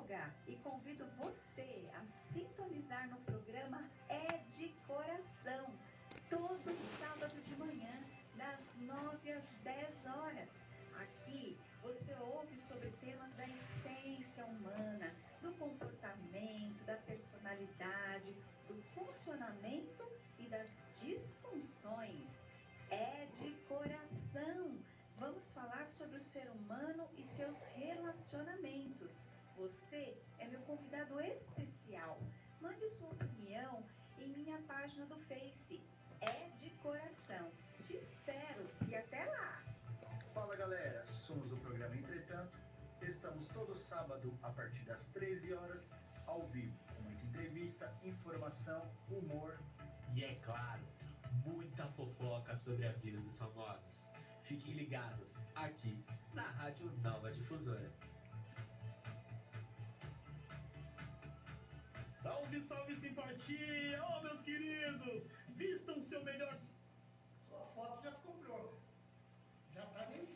Olga e convido você a sintonizar no programa É de Coração, todo sábado de manhã, das 9 às 10 horas. Aqui você ouve sobre temas da essência humana, do comportamento, da personalidade, do funcionamento e das disfunções. É de Coração. Vamos falar sobre o ser humano e seus relacionamentos. Você é meu convidado especial. Mande sua opinião em minha página do Face. É de Coração. Te espero e até lá. Fala galera, somos do programa Entretanto. Estamos todo sábado a partir das 13 horas, ao vivo, com muita entrevista, informação, humor. E é claro, muita fofoca sobre a vida dos famosos. Fiquem ligados aqui na Rádio Nova Difusora. Salve, salve simpatia! Ô, meus queridos! Vistam seu melhor... Sua foto já ficou pronta. Já tá dentro.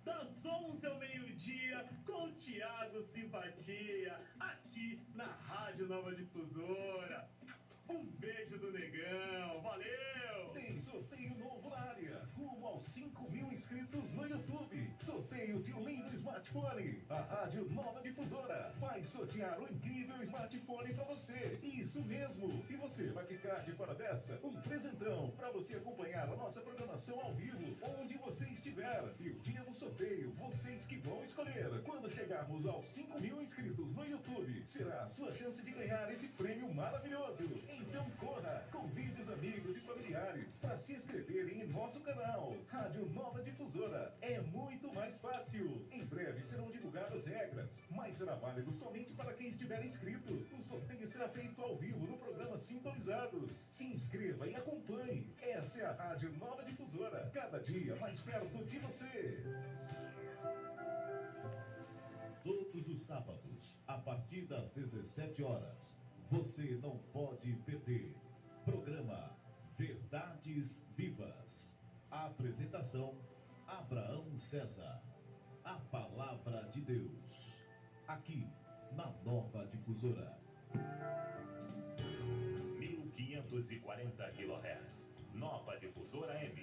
Das 11 ao meio-dia, com Thiago Simpatia, aqui na Rádio Nova Difusora. Um beijo do Negão, valeu! Tem sorteio novo na área, rumo aos 5.000 inscritos no YouTube. Sorteio de um lindo smartphone. A Rádio Nova Difusora vai sortear um incrível smartphone para você. Isso mesmo! E você vai ficar de fora dessa? Um presentão para você acompanhar a nossa programação ao vivo, onde você estiver. E o dia do sorteio, vocês que vão escolher. Quando chegarmos aos 5.000 inscritos no YouTube, será a sua chance de ganhar esse prêmio maravilhoso. Então corra, convide os amigos e familiares para se inscreverem em nosso canal. Rádio Nova Difusora é muito mais fácil. Em breve serão divulgadas regras, mas será válido somente para quem estiver inscrito. O sorteio será feito ao vivo no programa Sintonizados. Se inscreva e acompanhe. Essa é a Rádio Nova Difusora, cada dia mais perto de você. Todos os sábados, a partir das 17 horas, você não pode perder. Programa Verdades Vivas. A apresentação: Abraão César. A Palavra de Deus. Aqui, na Nova Difusora. 1540 kHz. Nova Difusora M.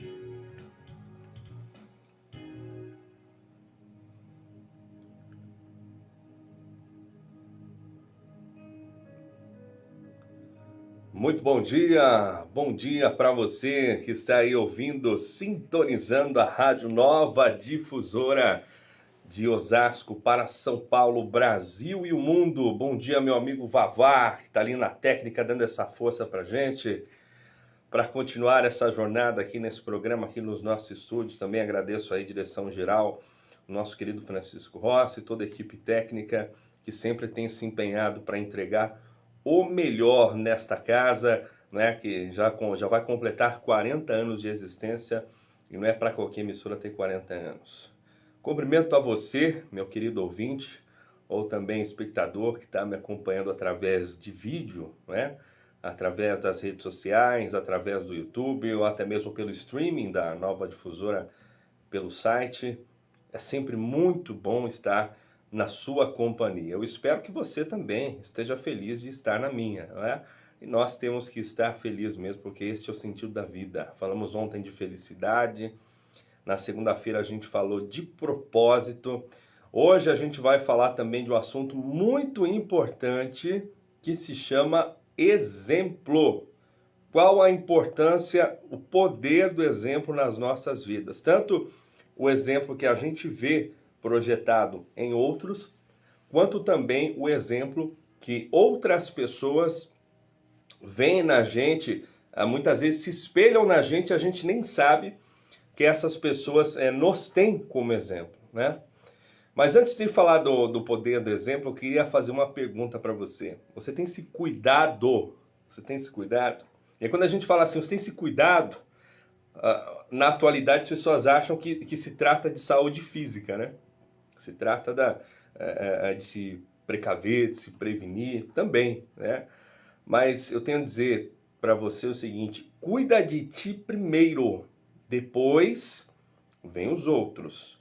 Muito bom dia para você que está aí ouvindo, sintonizando a Rádio Nova Difusora de Osasco para São Paulo, Brasil e o mundo. Bom dia, meu amigo Vavá, que está ali na técnica dando essa força para gente, para continuar essa jornada aqui nesse programa, aqui nos nossos estúdios. Também agradeço aí a direção geral, o nosso querido Francisco Rossi, toda a equipe técnica que sempre tem se empenhado para entregar o melhor nesta casa, né, que já vai completar 40 anos de existência, e não é para qualquer emissora ter 40 anos. Cumprimento a você, meu querido ouvinte, ou também espectador que está me acompanhando através de vídeo, né, através das redes sociais, através do YouTube, ou até mesmo pelo streaming da Nova Difusora, pelo site. É sempre muito bom estar na sua companhia. Eu espero que você também esteja feliz de estar na minha, não é? E nós temos que estar felizes mesmo, porque este é o sentido da vida. Falamos ontem de felicidade, na segunda-feira a gente falou de propósito. Hoje a gente vai falar também de um assunto muito importante que se chama exemplo. Qual a importância, o poder do exemplo nas nossas vidas? Tanto o exemplo que a gente vê projetado em outros, quanto também o exemplo que outras pessoas veem na gente, muitas vezes se espelham na gente, a gente nem sabe que essas pessoas nos têm como exemplo, né? Mas antes de falar do poder do exemplo, eu queria fazer uma pergunta para você. Você tem se cuidado? Você tem se cuidado? E aí, quando a gente fala assim, você tem se cuidado, na atualidade as pessoas acham que se trata de saúde física, né? Se trata de se precaver, de se prevenir também, né? Mas eu tenho a dizer para você o seguinte: cuida de ti primeiro, depois vem os outros.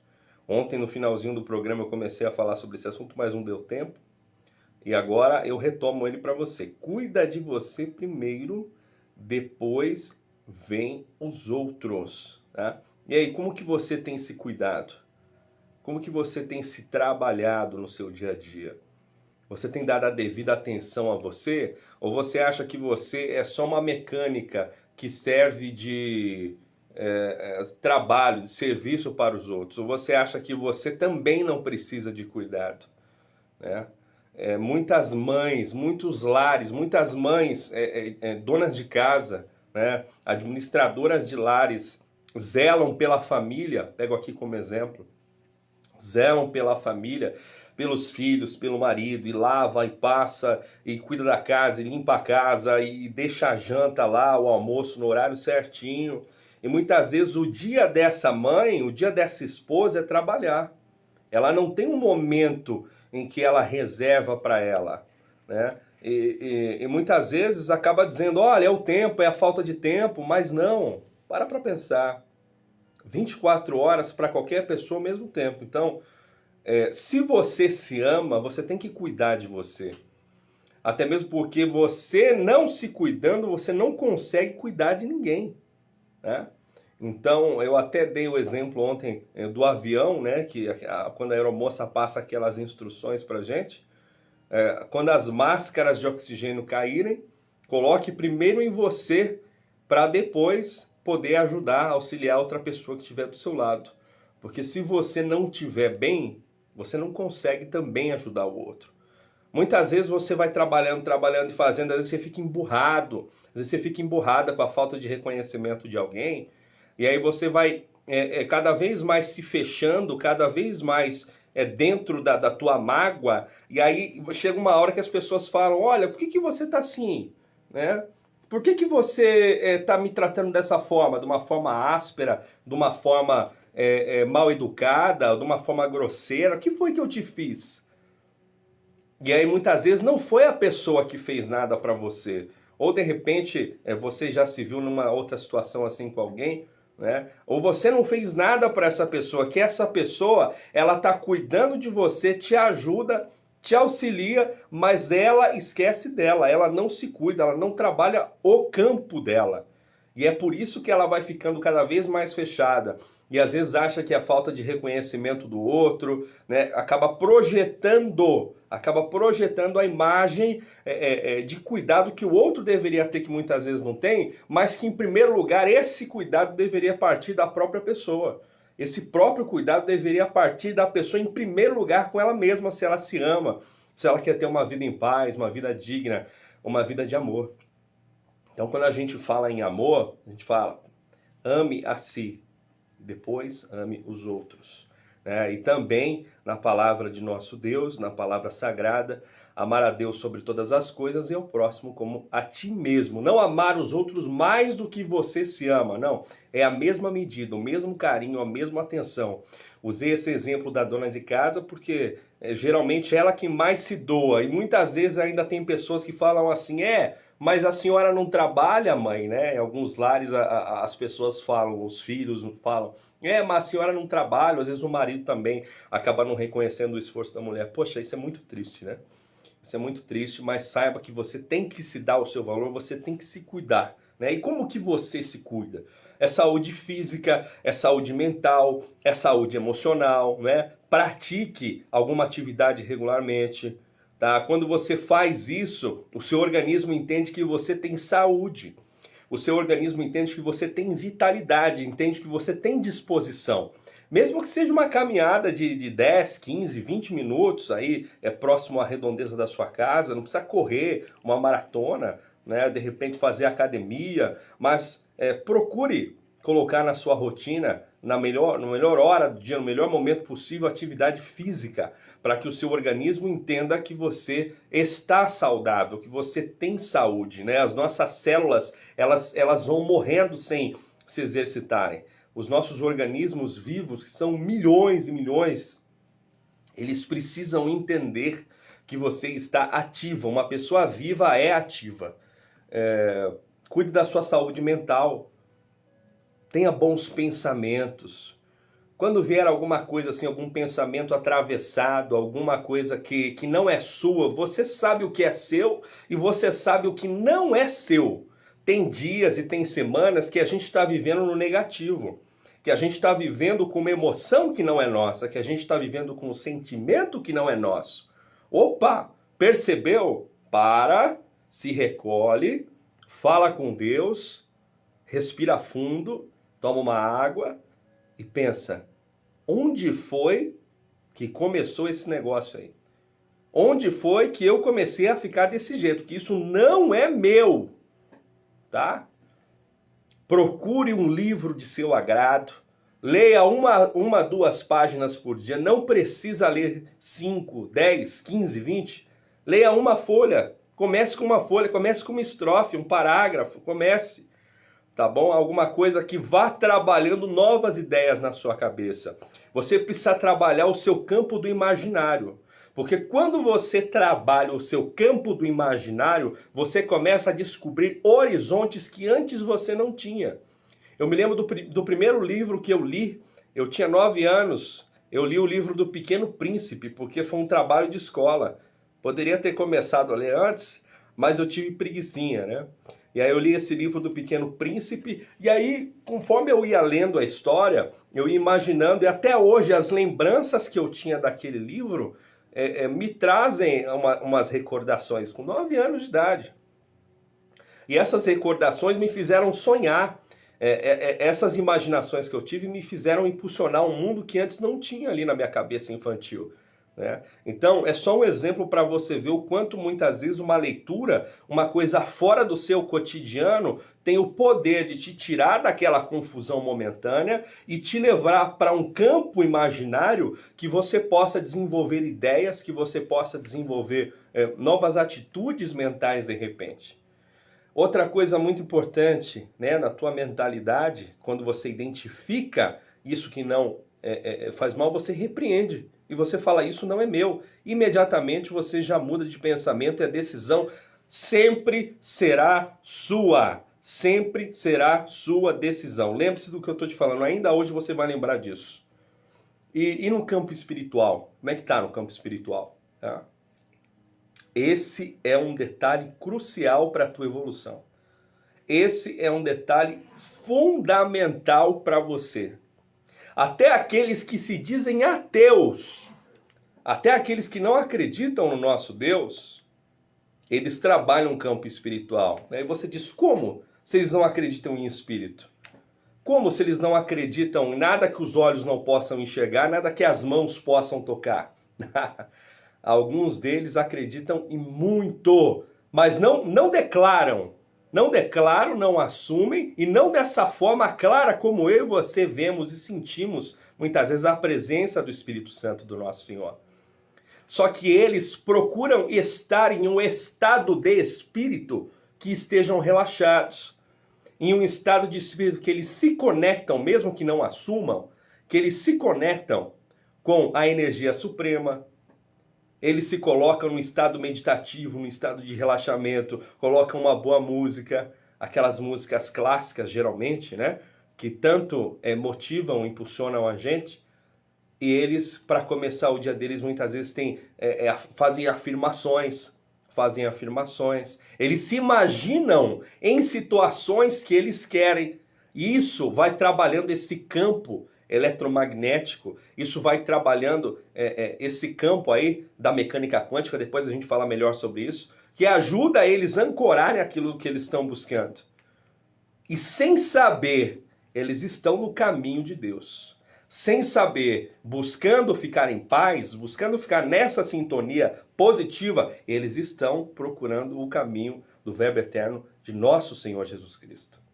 Ontem, no finalzinho do programa, eu comecei a falar sobre esse assunto, mas não deu tempo. E agora eu retomo ele para você. Cuida de você primeiro, depois vem os outros. Tá? E aí, como que você tem se cuidado? Como que você tem se trabalhado no seu dia a dia? Você tem dado a devida atenção a você? Ou você acha que você é só uma mecânica que serve de trabalho, de serviço para os outros? Ou você acha que você também não precisa de cuidado? Né? Muitas mães, muitos lares, muitas mães donas de casa, né? Administradoras de lares, zelam pela família, pego aqui como exemplo, zelam pela família, pelos filhos, pelo marido, e lava, e passa, e cuida da casa, e limpa a casa, e deixa a janta lá, o almoço no horário certinho. E muitas vezes o dia dessa mãe, o dia dessa esposa é trabalhar. Ela não tem um momento em que ela reserva para ela, né? E muitas vezes acaba dizendo, olha, é o tempo, é a falta de tempo, mas não, para pensar. 24 horas para qualquer pessoa ao mesmo tempo. Então, se você se ama, você tem que cuidar de você. Até mesmo porque você não se cuidando, você não consegue cuidar de ninguém, né? Então, eu até dei o exemplo ontem do avião, né? Que quando a aeromoça passa aquelas instruções pra gente, quando as máscaras de oxigênio caírem, coloque primeiro em você para depois poder ajudar, auxiliar outra pessoa que estiver do seu lado. Porque se você não estiver bem, você não consegue também ajudar o outro. Muitas vezes você vai trabalhando e fazendo, às vezes você fica emburrado, às vezes você fica emburrada com a falta de reconhecimento de alguém, e aí você vai cada vez mais se fechando, cada vez mais dentro da tua mágoa, e aí chega uma hora que as pessoas falam, olha, por que você tá assim? Né? Por que você tá me tratando dessa forma? De uma forma áspera, de uma forma mal educada, de uma forma grosseira? O que foi que eu te fiz? E aí muitas vezes não foi a pessoa que fez nada para você. Ou de repente você já se viu numa outra situação assim com alguém, né? Ou você não fez nada para essa pessoa, que essa pessoa ela tá cuidando de você, te ajuda, te auxilia, mas ela esquece dela, ela não se cuida, ela não trabalha o campo dela. E é por isso que ela vai ficando cada vez mais fechada. E às vezes acha que a falta de reconhecimento do outro, né, acaba projetando a imagem de cuidado que o outro deveria ter, que muitas vezes não tem, mas que em primeiro lugar esse cuidado deveria partir da própria pessoa. Esse próprio cuidado deveria partir da pessoa em primeiro lugar com ela mesma, se ela se ama, se ela quer ter uma vida em paz, uma vida digna, uma vida de amor. Então quando a gente fala em amor, a gente fala, ame a si, depois ame os outros. E também na palavra de nosso Deus, na palavra sagrada, amar a Deus sobre todas as coisas e ao próximo como a ti mesmo. Não amar os outros mais do que você se ama, não. É a mesma medida, o mesmo carinho, a mesma atenção. Usei esse exemplo da dona de casa porque geralmente é ela que mais se doa. E muitas vezes ainda tem pessoas que falam assim, mas a senhora não trabalha, mãe, né? Em alguns lares as pessoas falam, os filhos falam, mas a senhora não trabalha, às vezes o marido também acaba não reconhecendo o esforço da mulher. Poxa, isso é muito triste, né? Isso é muito triste, mas saiba que você tem que se dar o seu valor, você tem que se cuidar, né? E como que você se cuida? É saúde física, é saúde mental, é saúde emocional, né? Pratique alguma atividade regularmente, tá? Quando você faz isso, o seu organismo entende que você tem saúde. O seu organismo entende que você tem vitalidade, entende que você tem disposição. Mesmo que seja uma caminhada de 10, 15, 20 minutos, aí próximo à redondeza da sua casa, não precisa correr uma maratona, né? De repente fazer academia, mas procure colocar na sua rotina, na melhor hora do dia, no melhor momento possível, atividade física, para que o seu organismo entenda que você está saudável, que você tem saúde, né? As nossas células, elas vão morrendo sem se exercitarem. Os nossos organismos vivos, que são milhões e milhões, eles precisam entender que você está ativa. Uma pessoa viva é ativa. Cuide da sua saúde mental. Tenha bons pensamentos. Quando vier alguma coisa assim, algum pensamento atravessado, alguma coisa que não é sua, você sabe o que é seu e você sabe o que não é seu. Tem dias e tem semanas que a gente está vivendo no negativo, que a gente está vivendo com uma emoção que não é nossa, que a gente está vivendo com um sentimento que não é nosso. Opa, percebeu? Para, se recolhe, fala com Deus, respira fundo, toma uma água e pensa, onde foi que começou esse negócio aí? Onde foi que eu comecei a ficar desse jeito? Que isso não é meu, tá? Procure um livro de seu agrado, leia uma, 2 páginas por dia, não precisa ler 5, 10, 15, 20. Leia uma folha, comece com uma folha, comece com uma estrofe, um parágrafo, comece. Tá bom? Alguma coisa que vá trabalhando novas ideias na sua cabeça. Você precisa trabalhar o seu campo do imaginário. Porque quando você trabalha o seu campo do imaginário, você começa a descobrir horizontes que antes você não tinha. Eu me lembro do primeiro livro que eu li, eu tinha 9 anos, eu li o livro do Pequeno Príncipe, porque foi um trabalho de escola. Poderia ter começado a ler antes, mas eu tive preguicinha, né? E aí eu li esse livro do Pequeno Príncipe, e aí, conforme eu ia lendo a história, eu ia imaginando, e até hoje as lembranças que eu tinha daquele livro me trazem umas recordações, com 9 anos de idade. E essas recordações me fizeram sonhar, essas imaginações que eu tive me fizeram impulsionar um mundo que antes não tinha ali na minha cabeça infantil. Né? Então, é só um exemplo para você ver o quanto muitas vezes uma leitura, uma coisa fora do seu cotidiano, tem o poder de te tirar daquela confusão momentânea e te levar para um campo imaginário que você possa desenvolver ideias, que você possa desenvolver novas atitudes mentais de repente. Outra coisa muito importante, né, na tua mentalidade, quando você identifica isso que não faz mal, você repreende. E você fala, isso não é meu. Imediatamente você já muda de pensamento e a decisão sempre será sua. Sempre será sua decisão. Lembre-se do que eu estou te falando. Ainda hoje você vai lembrar disso. E no campo espiritual? Como é que está no campo espiritual? Tá? Esse é um detalhe crucial para a tua evolução. Esse é um detalhe fundamental para você. Até aqueles que se dizem ateus, até aqueles que não acreditam no nosso Deus, eles trabalham no campo espiritual. Aí você diz, como se eles não acreditam em espírito? Como se eles não acreditam em nada que os olhos não possam enxergar, nada que as mãos possam tocar? Alguns deles acreditam em muito, mas não declaram. Não declaram, não assumem e não dessa forma clara como eu e você vemos e sentimos muitas vezes a presença do Espírito Santo do nosso Senhor. Só que eles procuram estar em um estado de espírito que estejam relaxados. Em um estado de espírito que eles se conectam, mesmo que não assumam, que eles se conectam com a energia suprema. Eles se colocam num estado meditativo, num estado de relaxamento, colocam uma boa música, aquelas músicas clássicas geralmente, né? Que tanto motivam, impulsionam a gente. E eles, para começar o dia deles, muitas vezes fazem afirmações. Eles se imaginam em situações que eles querem. E isso vai trabalhando esse campo eletromagnético, isso vai trabalhando esse campo aí da mecânica quântica, depois a gente fala melhor sobre isso, que ajuda eles a ancorarem aquilo que eles estão buscando. E sem saber, eles estão no caminho de Deus. Sem saber, buscando ficar em paz, buscando ficar nessa sintonia positiva, eles estão procurando o caminho do Verbo Eterno de nosso Senhor Jesus Cristo.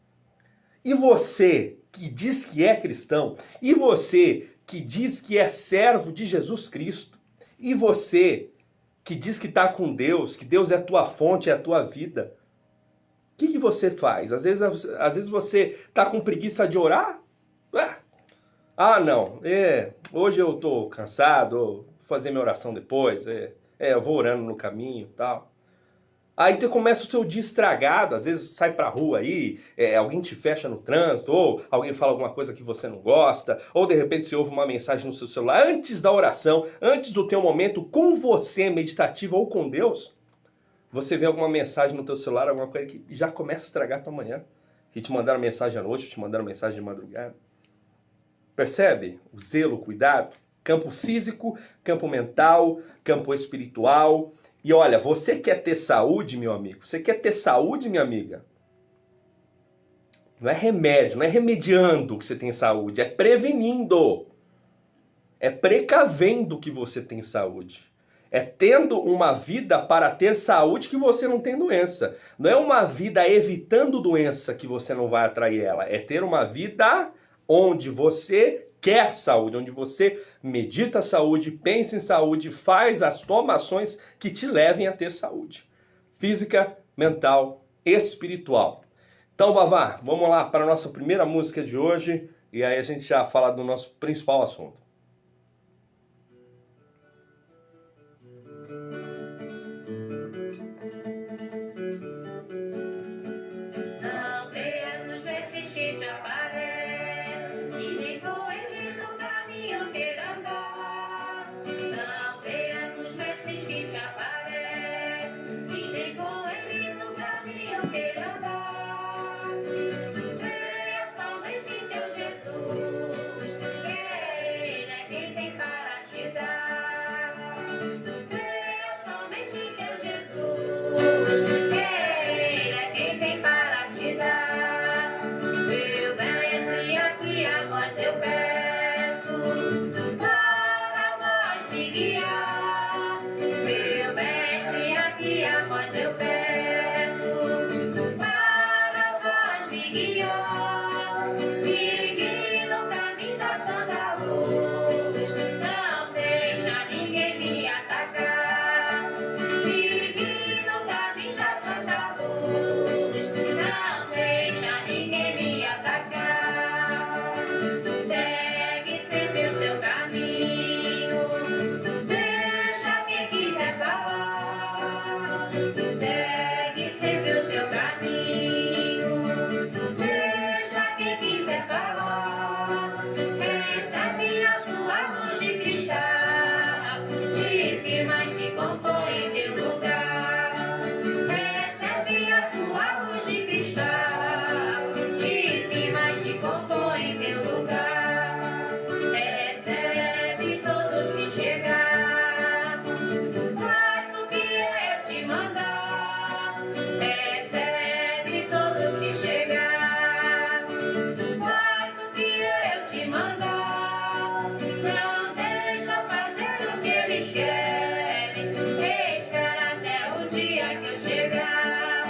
E você que diz que é cristão, e você que diz que é servo de Jesus Cristo, e você que diz que está com Deus, que Deus é a tua fonte, é a tua vida, o que você faz? Às vezes você está com preguiça de orar? Não, hoje eu estou cansado, vou fazer minha oração depois, eu vou orando no caminho e tal. Aí tu começa o seu dia estragado, às vezes sai pra rua aí, alguém te fecha no trânsito, ou alguém fala alguma coisa que você não gosta, ou de repente você ouve uma mensagem no seu celular antes da oração, antes do teu momento com você meditativo ou com Deus, você vê alguma mensagem no teu celular, alguma coisa que já começa a estragar a tua manhã, que te mandaram mensagem à noite, ou te mandaram mensagem de madrugada. Percebe? O zelo, o cuidado, campo físico, campo mental, campo espiritual. E olha, você quer ter saúde, meu amigo? Você quer ter saúde, minha amiga? Não é remédio, não é remediando que você tem saúde, é prevenindo. É precavendo que você tem saúde. É tendo uma vida para ter saúde que você não tem doença. Não é uma vida evitando doença que você não vai atrair ela. É ter uma vida onde você quer saúde, onde você medita a saúde, pensa em saúde, faz as tomações que te levem a ter saúde. Física, mental, espiritual. Então, Vavá, vamos lá para a nossa primeira música de hoje e aí a gente já fala do nosso principal assunto. Não creias nos versos que te aparecem e nem com eles no caminho queira andar. Não creias nos versos que te aparecem e nem com eles no caminho queira andar. Creia somente em teu Jesus, que Ele é quem tem para te dar. Creia somente em teu Jesus, que Ele é quem tem para te dar. Meu mestre, aqui a voz eu peço, para vós me guiar. Meu mestre, aqui a voz eu peço, para vós me guiar. Me guie no caminho da santa luz, não deixa ninguém me atacar. Me guie no caminho da santa luz, não deixa ninguém me atacar. Segue sempre o teu caminho, deixa quem quiser falar. Segue sempre o teu caminho, deixa quem quiser falar. Recebe a tua luz de cristal, te firma e te compõe em teu lugar. Recebe a tua luz de cristal, te firma e te compõe em teu lugar. Recebe todos que chegar, faz o que eu te mandar. Recebe todos que chegar, faz o que eu te mandar. Não deixa fazer o que eles querem, espera até o dia que eu chegar.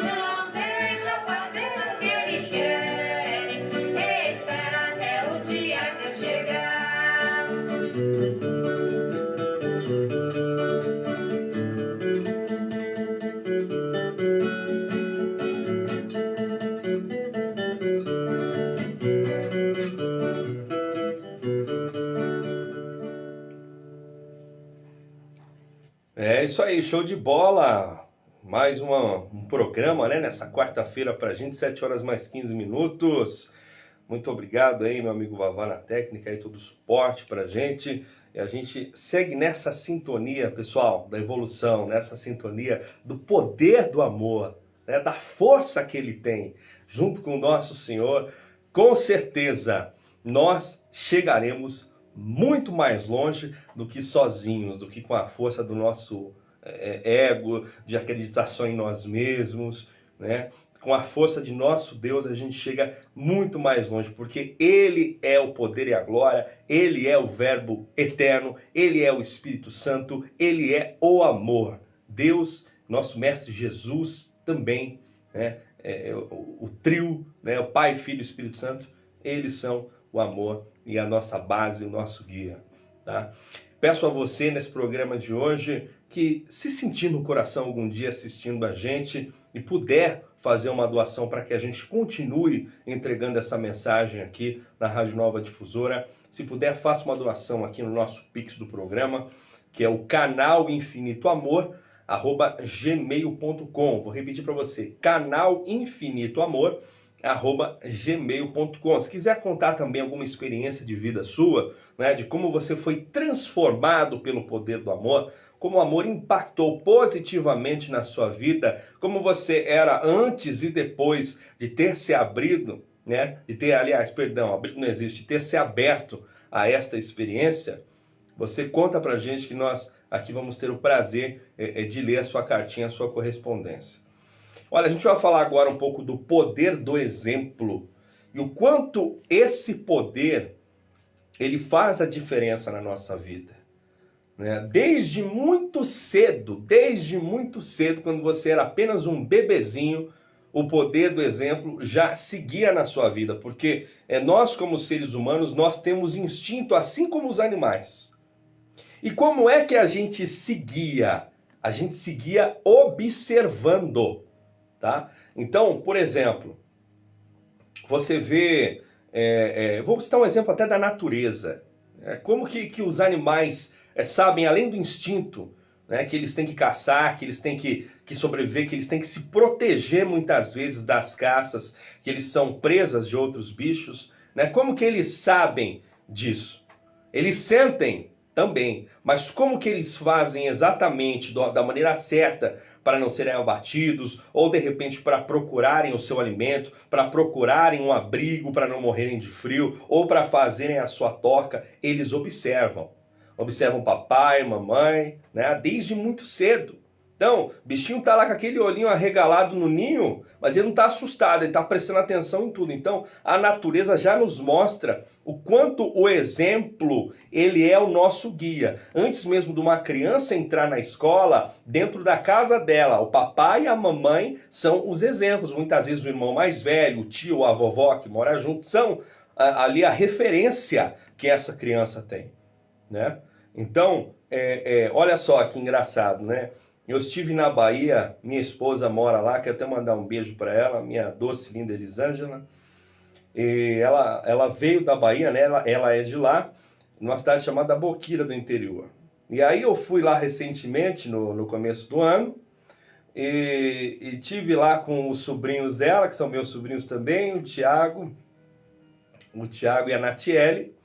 Não deixa fazer o que eles querem, espera até o dia que eu chegar. É isso aí, show de bola. Mais um programa, né, nessa quarta-feira pra gente, 7 horas mais 15 minutos. Muito obrigado aí, meu amigo Vavá na técnica, aí todo o suporte pra gente. E a gente segue nessa sintonia, pessoal, da evolução, nessa sintonia do poder do amor, né, da força que ele tem, junto com o nosso Senhor. Com certeza, nós chegaremos muito mais longe do que sozinhos, do que com a força do nosso ego, de acreditação em nós mesmos, né? Com a força de nosso Deus a gente chega muito mais longe, porque Ele é o poder e a glória, Ele é o Verbo eterno, Ele é o Espírito Santo, Ele é o amor. Deus, nosso Mestre Jesus também, né? O trio, né? O Pai, Filho e Espírito Santo, eles são o amor e a nossa base, o nosso guia, tá? Peço a você nesse programa de hoje que, se sentir no coração algum dia assistindo a gente e puder fazer uma doação para que a gente continue entregando essa mensagem aqui na Rádio Nova Difusora, se puder, faça uma doação aqui no nosso Pix do programa, que é o canal Infinito Amor, @gmail.com. Vou repetir para você, canalinfinitoamor@gmail.com. Se quiser contar também alguma experiência de vida sua, né, de como você foi transformado pelo poder do amor, como o amor impactou positivamente na sua vida, como você era antes e depois de ter se abrido, né, abrido não existe, de ter se aberto a esta experiência, você conta pra gente que nós aqui vamos ter o prazer de ler a sua cartinha, a sua correspondência. Olha, a gente vai falar agora um pouco do poder do exemplo e o quanto esse poder ele faz a diferença na nossa vida, né? Desde muito cedo, quando você era apenas um bebezinho, o poder do exemplo já seguia na sua vida, porque nós como seres humanos, nós temos instinto assim como os animais. E como é que a gente seguia? A gente seguia observando, tá? Então, por exemplo, você vê, vou citar um exemplo até da natureza. Como que os animais sabem, além do instinto, né, que eles têm que caçar, que eles têm que sobreviver, que eles têm que se proteger muitas vezes das caças, que eles são presas de outros bichos, né? Como que eles sabem disso? Eles sentem também, mas como que eles fazem exatamente da maneira certa para não serem abatidos, ou de repente para procurarem o seu alimento, para procurarem um abrigo, para não morrerem de frio, ou para fazerem a sua toca? Eles observam papai, mamãe, né, desde muito cedo. Então, o bichinho tá lá com aquele olhinho arregalado no ninho, mas ele não tá assustado, ele tá prestando atenção em tudo. Então, a natureza já nos mostra o quanto o exemplo, ele é o nosso guia. Antes mesmo de uma criança entrar na escola, dentro da casa dela, o papai e a mamãe são os exemplos. Muitas vezes o irmão mais velho, o tio, a vovó que mora junto, são ali a referência que essa criança tem, né? Então, olha só que engraçado, né? Eu estive na Bahia, minha esposa mora lá, quero até mandar um beijo para ela, minha doce, linda Elisângela. E ela veio da Bahia, né? Ela é de lá, numa cidade chamada Boquira do interior. E aí eu fui lá recentemente, no começo do ano, e tive lá com os sobrinhos dela, que são meus sobrinhos também, o Tiago e a Natiele.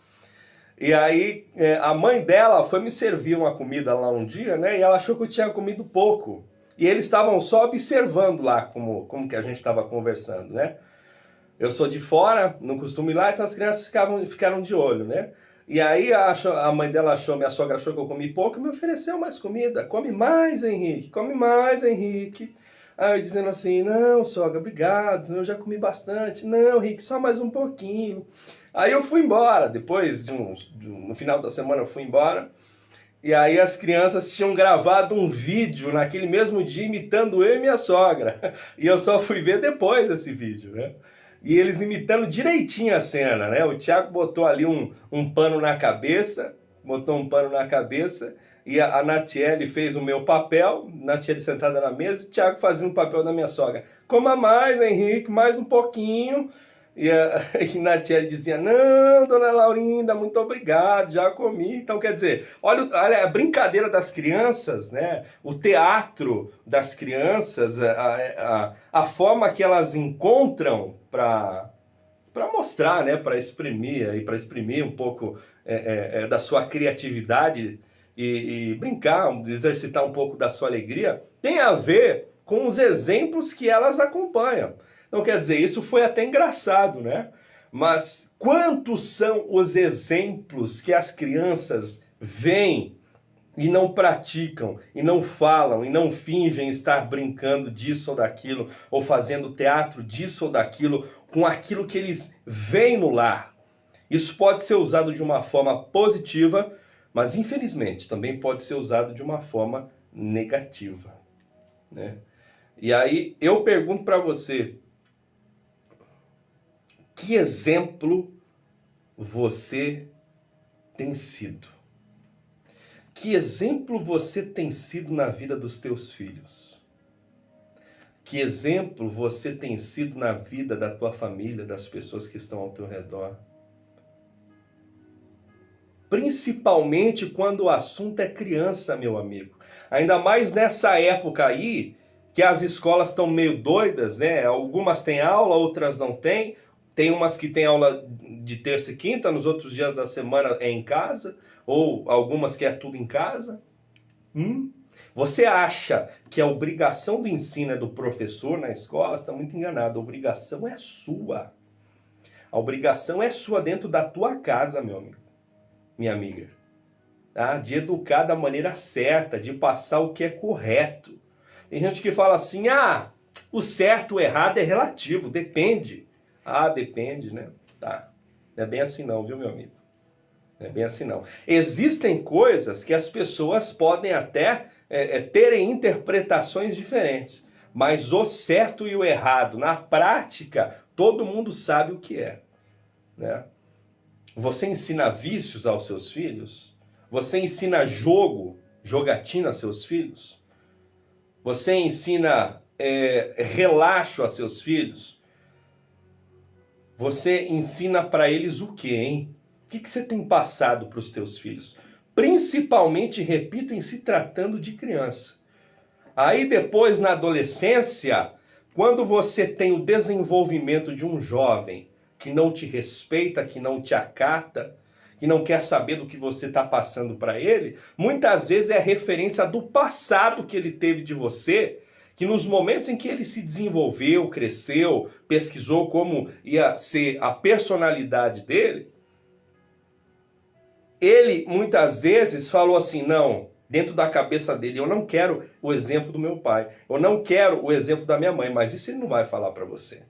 E aí a mãe dela foi me servir uma comida lá um dia, né? E ela achou que eu tinha comido pouco. E eles estavam só observando lá como que a gente estava conversando, né? Eu sou de fora, não costumo ir lá, então as crianças ficaram de olho, né? E aí a mãe dela minha sogra achou que eu comi pouco e me ofereceu mais comida. Come mais, Henrique, come mais, Henrique. Aí eu dizendo assim, não, sogra, obrigado, eu já comi bastante. Não, Henrique, só mais um pouquinho. Aí eu fui embora, depois no final da semana eu fui embora, e aí as crianças tinham gravado um vídeo naquele mesmo dia imitando eu e minha sogra, e eu só fui ver depois esse vídeo, né? E eles imitando direitinho a cena, né? O Thiago botou ali um pano na cabeça, e a Natiele fez o meu papel, Natiele sentada na mesa, e o Thiago fazendo o papel da minha sogra. Coma mais, Henrique, mais um pouquinho. E a Natiele dizia, não, dona Laurinda, muito obrigado, já comi. Então, quer dizer, olha a brincadeira das crianças, né? O teatro das crianças, a forma que elas encontram para mostrar, né? Para exprimir um pouco da sua criatividade e brincar, exercitar um pouco da sua alegria, tem a ver com os exemplos que elas acompanham. Então, quer dizer, isso foi até engraçado, né? Mas quantos são os exemplos que as crianças veem e não praticam, e não falam, e não fingem estar brincando disso ou daquilo, ou fazendo teatro disso ou daquilo, com aquilo que eles veem no lar? Isso pode ser usado de uma forma positiva, mas infelizmente também pode ser usado de uma forma negativa, né? E aí eu pergunto para você, que exemplo você tem sido? Que exemplo você tem sido na vida dos teus filhos? Que exemplo você tem sido na vida da tua família, das pessoas que estão ao teu redor? Principalmente quando o assunto é criança, meu amigo. Ainda mais nessa época aí, que as escolas estão meio doidas, né? Algumas têm aula, outras não têm. Tem umas que têm aula de terça e quinta, nos outros dias da semana é em casa, ou algumas que é tudo em casa. Você acha que a obrigação do ensino é do professor na escola? Você está muito enganado. A obrigação é sua. A obrigação é sua dentro da tua casa, meu amigo, minha amiga. Tá? De educar da maneira certa, de passar o que é correto. Tem gente que fala assim, o certo, o errado é relativo, depende. Depende, né? Tá. Não é bem assim não, viu, meu amigo? Não é bem assim não. Existem coisas que as pessoas podem até terem interpretações diferentes. Mas o certo e o errado, na prática, todo mundo sabe o que é. Né? Você ensina vícios aos seus filhos? Você ensina jogatina aos seus filhos? Você ensina relaxo a seus filhos? Você ensina para eles o quê, hein? O que você tem passado para os teus filhos? Principalmente, repito, em se tratando de criança. Aí depois, na adolescência, quando você tem o desenvolvimento de um jovem que não te respeita, que não te acata, que não quer saber do que você está passando para ele, muitas vezes é referência do passado que ele teve de você, que nos momentos em que ele se desenvolveu, cresceu, pesquisou como ia ser a personalidade dele, ele muitas vezes falou assim, não, dentro da cabeça dele, eu não quero o exemplo do meu pai, eu não quero o exemplo da minha mãe, mas isso ele não vai falar para você.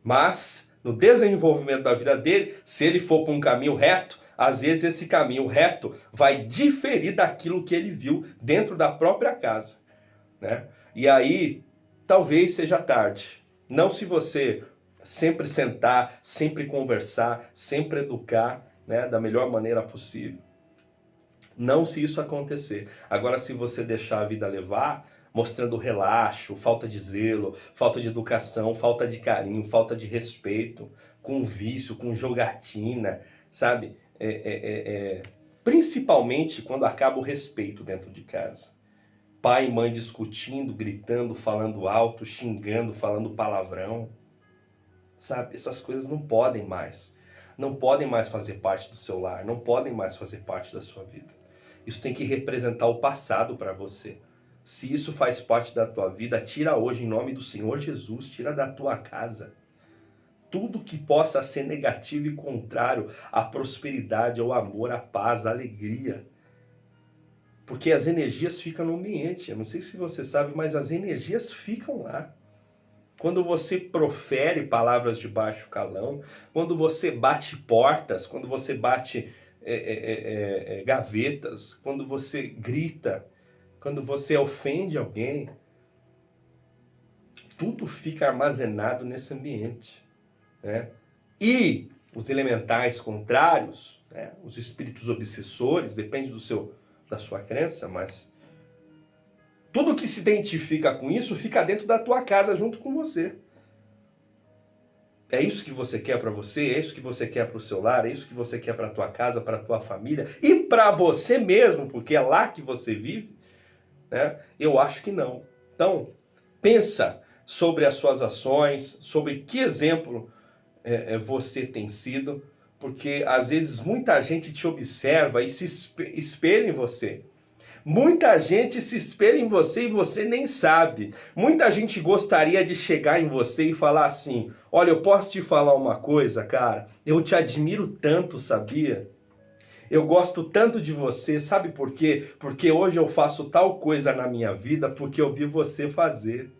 Mas, no desenvolvimento da vida dele, se ele for para um caminho reto, às vezes esse caminho reto vai diferir daquilo que ele viu dentro da própria casa. Né? E aí, talvez seja tarde. Não se você sempre sentar, sempre conversar, sempre educar, né, da melhor maneira possível. Não se isso acontecer. Agora, se você deixar a vida levar, mostrando relaxo, falta de zelo, falta de educação, falta de carinho, falta de respeito, com vício, com jogatina, sabe? Principalmente quando acaba o respeito dentro de casa. Pai e mãe discutindo, gritando, falando alto, xingando, falando palavrão. Sabe? Essas coisas não podem mais. Não podem mais fazer parte do seu lar, não podem mais fazer parte da sua vida. Isso tem que representar o passado para você. Se isso faz parte da tua vida, tira hoje em nome do Senhor Jesus, tira da tua casa. Tudo que possa ser negativo e contrário à prosperidade, ao amor, à paz, à alegria. Porque as energias ficam no ambiente. Eu não sei se você sabe, mas as energias ficam lá. Quando você profere palavras de baixo calão, quando você bate portas, quando você bate gavetas, quando você grita, quando você ofende alguém, tudo fica armazenado nesse ambiente. Né? E os elementais contrários, né? Os espíritos obsessores, depende da sua crença, mas tudo que se identifica com isso fica dentro da tua casa junto com você. É isso que você quer para você, é isso que você quer para o seu lar, é isso que você quer para a tua casa, para a tua família e para você mesmo, porque é lá que você vive, né? Eu acho que não. Então, pensa sobre as suas ações, sobre que exemplo você tem sido, porque às vezes muita gente te observa e se espelha em você. Muita gente se espelha em você e você nem sabe. Muita gente gostaria de chegar em você e falar assim, olha, eu posso te falar uma coisa, cara? Eu te admiro tanto, sabia? Eu gosto tanto de você, sabe por quê? Porque hoje eu faço tal coisa na minha vida porque eu vi você fazer.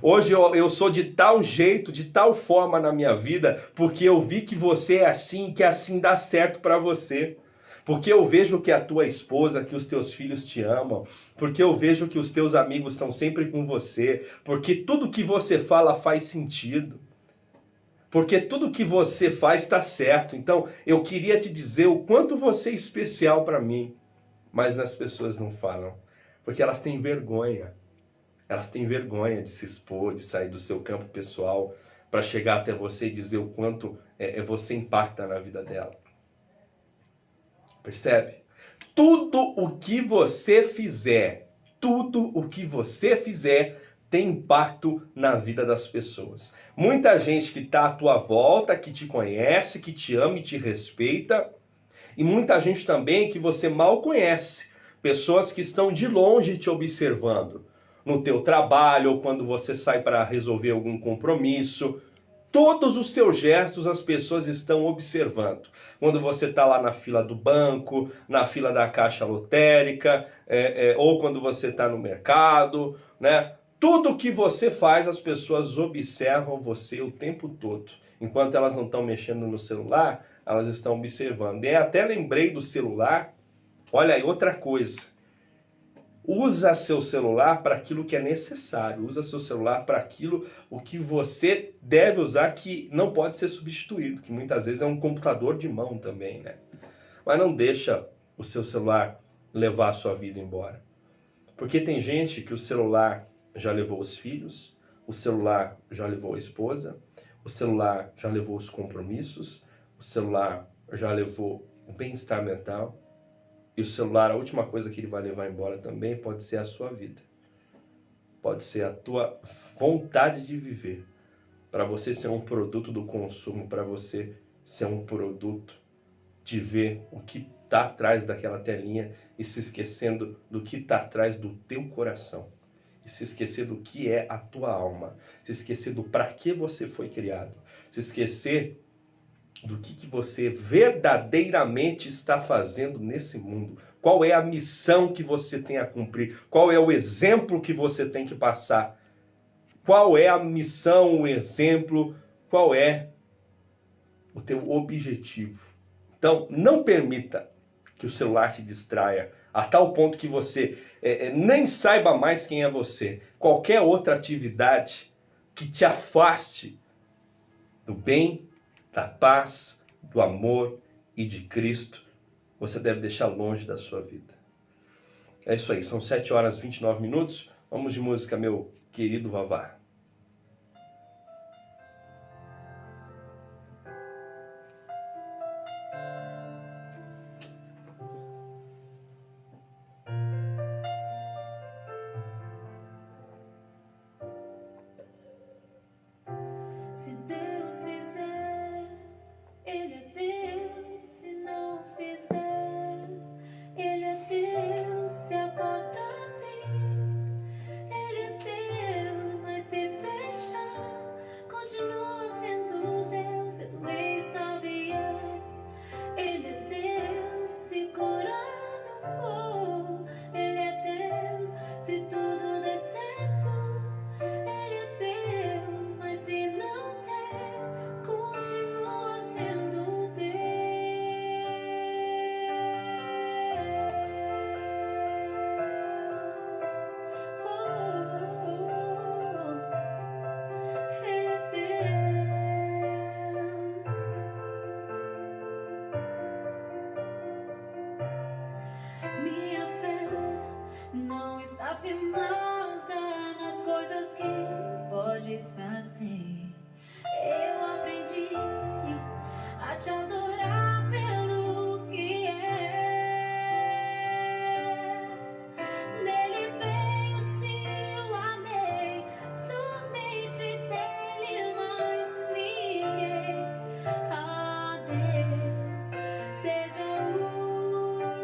Hoje eu sou de tal jeito, de tal forma na minha vida porque eu vi que você é assim, que assim dá certo para você. Porque eu vejo que a tua esposa, que os teus filhos te amam. Porque eu vejo que os teus amigos estão sempre com você. Porque tudo que você fala faz sentido. Porque tudo que você faz está certo. Então, eu queria te dizer o quanto você é especial para mim. Mas as pessoas não falam. Porque elas têm vergonha. Elas têm vergonha de se expor, de sair do seu campo pessoal para chegar até você e dizer o quanto você impacta na vida dela. Percebe? Tudo o que você fizer tem impacto na vida das pessoas. Muita gente que está à tua volta, que te conhece, que te ama e te respeita, e muita gente também que você mal conhece. Pessoas que estão de longe te observando, no teu trabalho ou quando você sai para resolver algum compromisso. Todos os seus gestos as pessoas estão observando. Quando você está lá na fila do banco, na fila da caixa lotérica, ou quando você está no mercado, né? Tudo que você faz, as pessoas observam você o tempo todo. Enquanto elas não estão mexendo no celular, elas estão observando. E até lembrei do celular, olha aí, outra coisa. Usa seu celular para aquilo que é necessário. Usa seu celular para aquilo o que você deve usar, que não pode ser substituído, que muitas vezes é um computador de mão também, né? Mas não deixa o seu celular levar a sua vida embora. Porque tem gente que o celular já levou os filhos, o celular já levou a esposa, o celular já levou os compromissos, o celular já levou o bem-estar mental. E o celular, a última coisa que ele vai levar embora também pode ser a sua vida. Pode ser a tua vontade de viver. Para você ser um produto do consumo, para você ser um produto de ver o que está atrás daquela telinha e se esquecendo do que está atrás do teu coração. E se esquecer do que é a tua alma. Se esquecer do para que você foi criado. Se esquecer do que você verdadeiramente está fazendo nesse mundo. Qual é a missão que você tem a cumprir? Qual é o exemplo que você tem que passar? Qual é a missão, o exemplo? Qual é o teu objetivo? Então, não permita que o celular te distraia a tal ponto que você nem saiba mais quem é você. Qualquer outra atividade que te afaste do bem, da paz, do amor e de Cristo, você deve deixar longe da sua vida. É isso aí, são 7 horas e 29 minutos. Vamos de música, meu querido Vavá. Se Deus fizer, Ele é Deus. Se não fizer, Ele é Deus. Se a porta abrir, Ele é Deus. Mas se fechar, continua sendo Deus. Se doença vier, Ele é Deus. Se curar não for, Ele é Deus. Se tudo der certo, Ele é Deus. Mas se não der, continua sendo Deus. Ele é Deus. Minha fé não está firmada nas coisas que podes fazer. Eu aprendi a te adorar pelo que és. Nele veio sim o amém, somente dele mais ninguém. A Deus seja o louvor.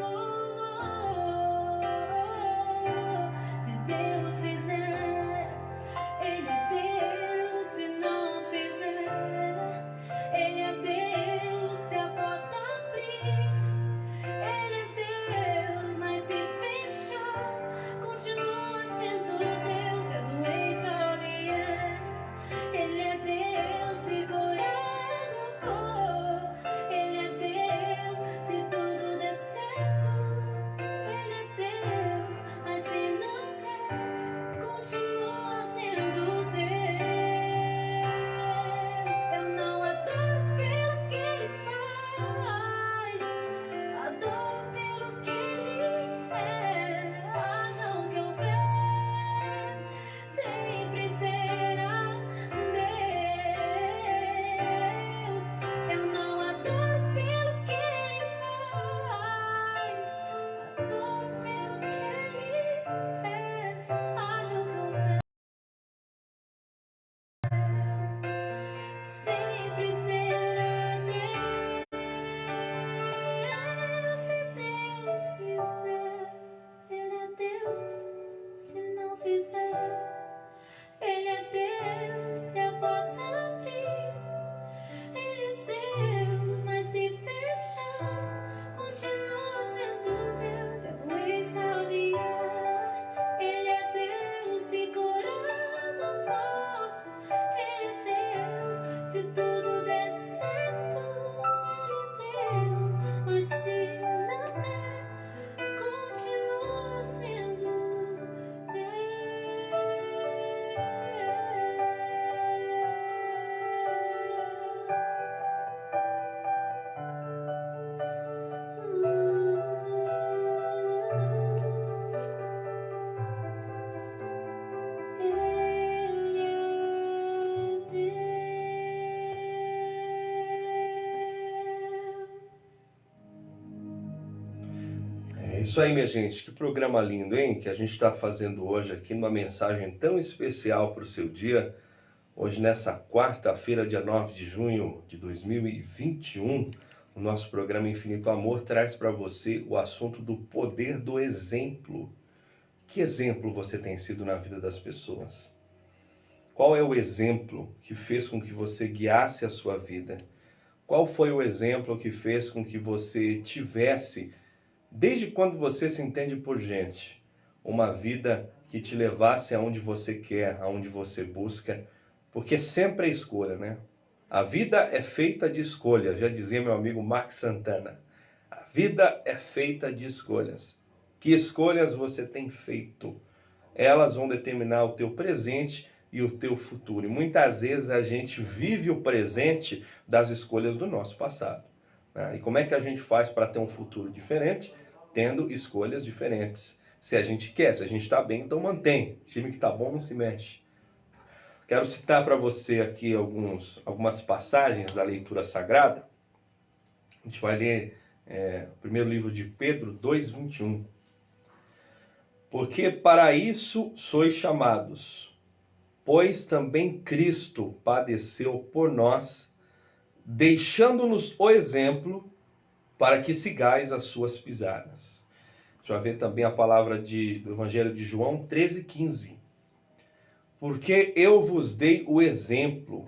Se Deus fizer, Ele é Deus. Se não fizer, Ele é Deus. Se Isso aí, minha gente, que programa lindo, hein? Que a gente está fazendo hoje aqui, numa mensagem tão especial para o seu dia. Hoje, nessa quarta-feira, dia 9 de junho de 2021, o nosso programa Infinito Amor traz para você o assunto do poder do exemplo. Que exemplo você tem sido na vida das pessoas? Qual é o exemplo que fez com que você guiasse a sua vida? Qual foi o exemplo que fez com que você tivesse, desde quando você se entende por gente, uma vida que te levasse aonde você quer, aonde você busca? Porque sempre é escolha, né? A vida é feita de escolha, já dizia meu amigo Max Santana. A vida é feita de escolhas. Que escolhas você tem feito? Elas vão determinar o teu presente e o teu futuro. E muitas vezes a gente vive o presente das escolhas do nosso passado, né? E como é que a gente faz para ter um futuro diferente? Tendo escolhas diferentes. Se a gente quer, se a gente está bem, então mantém. O time que está bom não se mexe. Quero citar para você aqui algumas passagens da leitura sagrada. A gente vai ler o primeiro livro de Pedro 2:21. Porque para isso sois chamados, pois também Cristo padeceu por nós, deixando-nos o exemplo para que sigais as suas pisadas. A gente vai ver também a palavra do Evangelho de João 13:15. Porque eu vos dei o exemplo,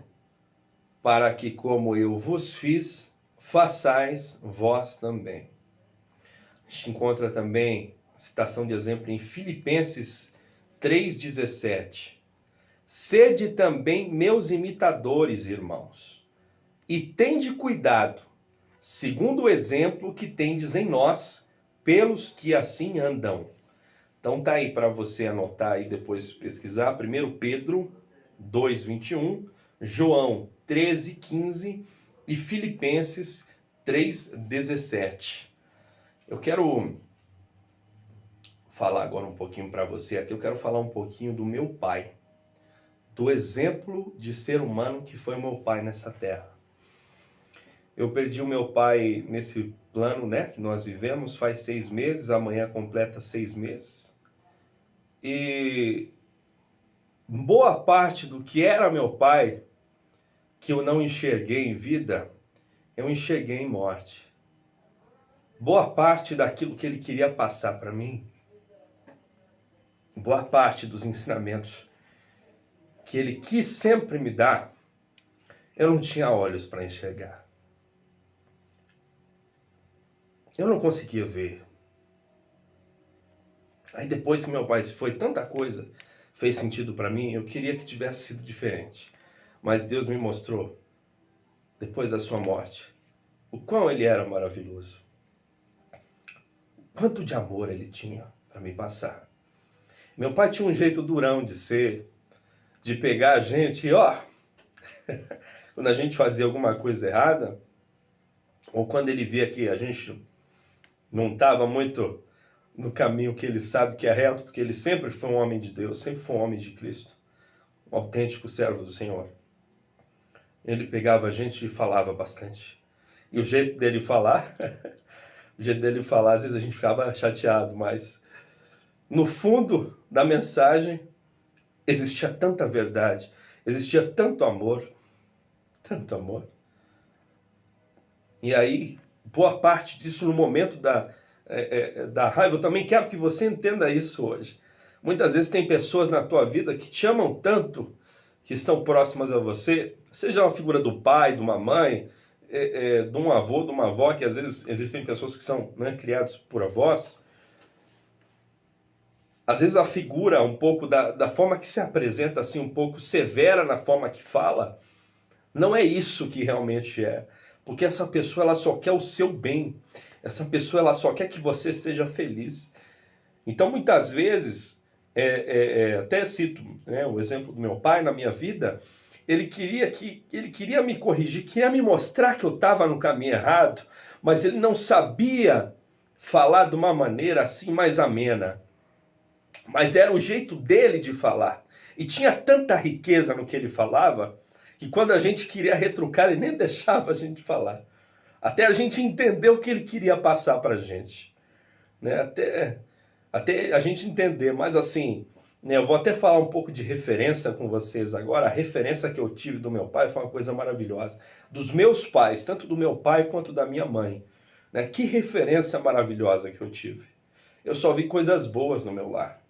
para que como eu vos fiz, façais vós também. A gente encontra também citação de exemplo em Filipenses 3:17. Sede também meus imitadores, irmãos, e tende cuidado, segundo o exemplo que tendes em nós, pelos que assim andam. Então tá aí para você anotar e depois pesquisar. 1 Pedro 2:21, João 13:15 e Filipenses 3:17. Eu quero falar agora um pouquinho para você aqui. Eu quero falar um pouquinho do meu pai, do exemplo de ser humano que foi meu pai nessa terra. Eu perdi o meu pai nesse plano, né, que nós vivemos faz 6 meses, amanhã completa 6 meses. E boa parte do que era meu pai, que eu não enxerguei em vida, eu enxerguei em morte. Boa parte daquilo que ele queria passar para mim, boa parte dos ensinamentos que ele quis sempre me dar, eu não tinha olhos para enxergar. Eu não conseguia ver. Aí depois que meu pai se foi, tanta coisa fez sentido para mim, eu queria que tivesse sido diferente. Mas Deus me mostrou, depois da sua morte, o quão ele era maravilhoso. Quanto de amor ele tinha para me passar. Meu pai tinha um jeito durão de ser, de pegar a gente, ó, quando a gente fazia alguma coisa errada, ou quando ele via que a gente não estava muito no caminho que ele sabe que é reto, porque ele sempre foi um homem de Deus, sempre foi um homem de Cristo, um autêntico servo do Senhor. Ele pegava a gente e falava bastante. E o jeito dele falar, às vezes a gente ficava chateado, mas no fundo da mensagem existia tanta verdade, existia tanto amor, tanto amor. E aí, boa parte disso no momento da raiva, eu também quero que você entenda isso hoje. Muitas vezes tem pessoas na tua vida que te amam tanto, que estão próximas a você, seja uma figura do pai, de uma mãe, de um avô, de uma avó, que às vezes existem pessoas que são, né, criadas por avós. Às vezes a figura um pouco da forma que se apresenta, assim, um pouco severa na forma que fala, não é isso que realmente é. Porque essa pessoa ela só quer o seu bem. Essa pessoa ela só quer que você seja feliz. Então muitas vezes, até cito, né, o exemplo do meu pai na minha vida, ele queria me corrigir, queria me mostrar que eu estava no caminho errado, mas ele não sabia falar de uma maneira assim mais amena. Mas era o jeito dele de falar. E tinha tanta riqueza no que ele falava, que quando a gente queria retrucar, ele nem deixava a gente falar. Até a gente entender o que ele queria passar para a gente. né? Até a gente entender, mas assim, né, eu vou até falar um pouco de referência com vocês agora. A referência que eu tive do meu pai foi uma coisa maravilhosa. Dos meus pais, tanto do meu pai quanto da minha mãe, né? Que referência maravilhosa que eu tive. Eu só vi coisas boas no meu lar.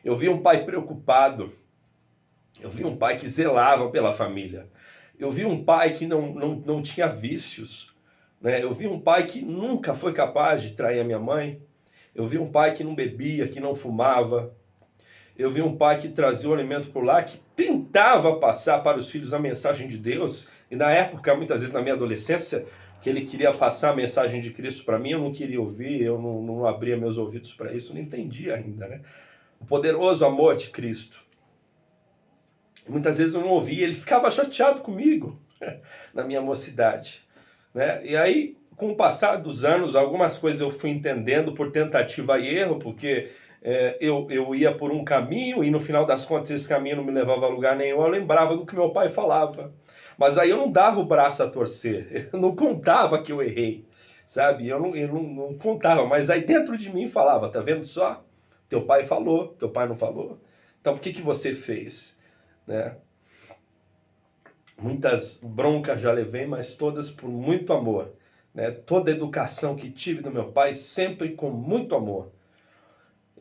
Eu vi um pai preocupado. Eu vi um pai que zelava pela família. Eu vi um pai que não tinha vícios, né? Eu vi um pai que nunca foi capaz de trair a minha mãe. Eu vi um pai que não bebia, que não fumava. Eu vi um pai que trazia o alimento para o lar, que tentava passar para os filhos a mensagem de Deus. E na época, muitas vezes na minha adolescência, que ele queria passar a mensagem de Cristo para mim, eu não queria ouvir, eu não abria meus ouvidos para isso, eu não entendia ainda, né? O poderoso amor de Cristo. Muitas vezes eu não ouvia, ele ficava chateado comigo na minha mocidade, né? E aí, com o passar dos anos, algumas coisas eu fui entendendo por tentativa e erro, porque eu ia por um caminho e no final das contas esse caminho não me levava a lugar nenhum. Eu lembrava do que meu pai falava, mas aí eu não dava o braço a torcer, eu não contava que eu errei, sabe? Eu não contava, mas aí dentro de mim falava, tá vendo só? Teu pai falou, teu pai não falou, então por que você fez? Né? Muitas broncas já levei, mas todas por muito amor, né? Toda a educação que tive do meu pai, sempre com muito amor.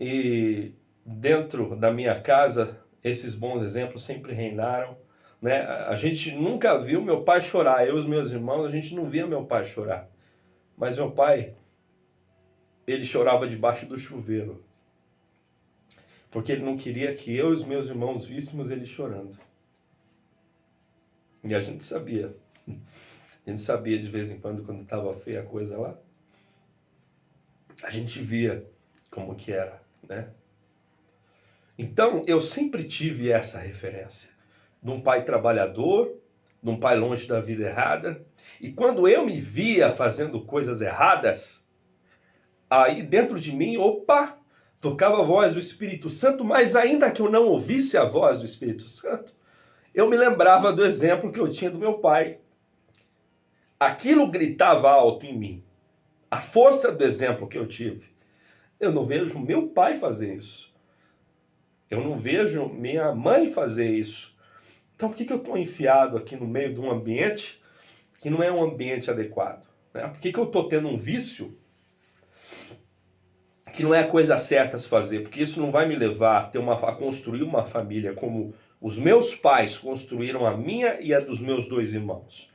E dentro da minha casa, esses bons exemplos sempre reinaram, né? A gente nunca viu meu pai chorar, eu e os meus irmãos, a gente não via meu pai chorar. Mas meu pai, ele chorava debaixo do chuveiro, porque ele não queria que eu e os meus irmãos víssemos ele chorando. E a gente sabia. A gente sabia de vez em quando estava feia a coisa lá. A gente via como que era, né? Então, eu sempre tive essa referência. De um pai trabalhador, de um pai longe da vida errada. E quando eu me via fazendo coisas erradas, aí dentro de mim, opa, tocava a voz do Espírito Santo, mas ainda que eu não ouvisse a voz do Espírito Santo, eu me lembrava do exemplo que eu tinha do meu pai. Aquilo gritava alto em mim. A força do exemplo que eu tive. Eu não vejo meu pai fazer isso. Eu não vejo minha mãe fazer isso. Então por que eu estou enfiado aqui no meio de um ambiente que não é um ambiente adequado? Né? Por que eu estou tendo um vício que não é a coisa certa a se fazer? Porque isso não vai me levar a construir uma família como os meus pais construíram a minha e a dos meus dois irmãos.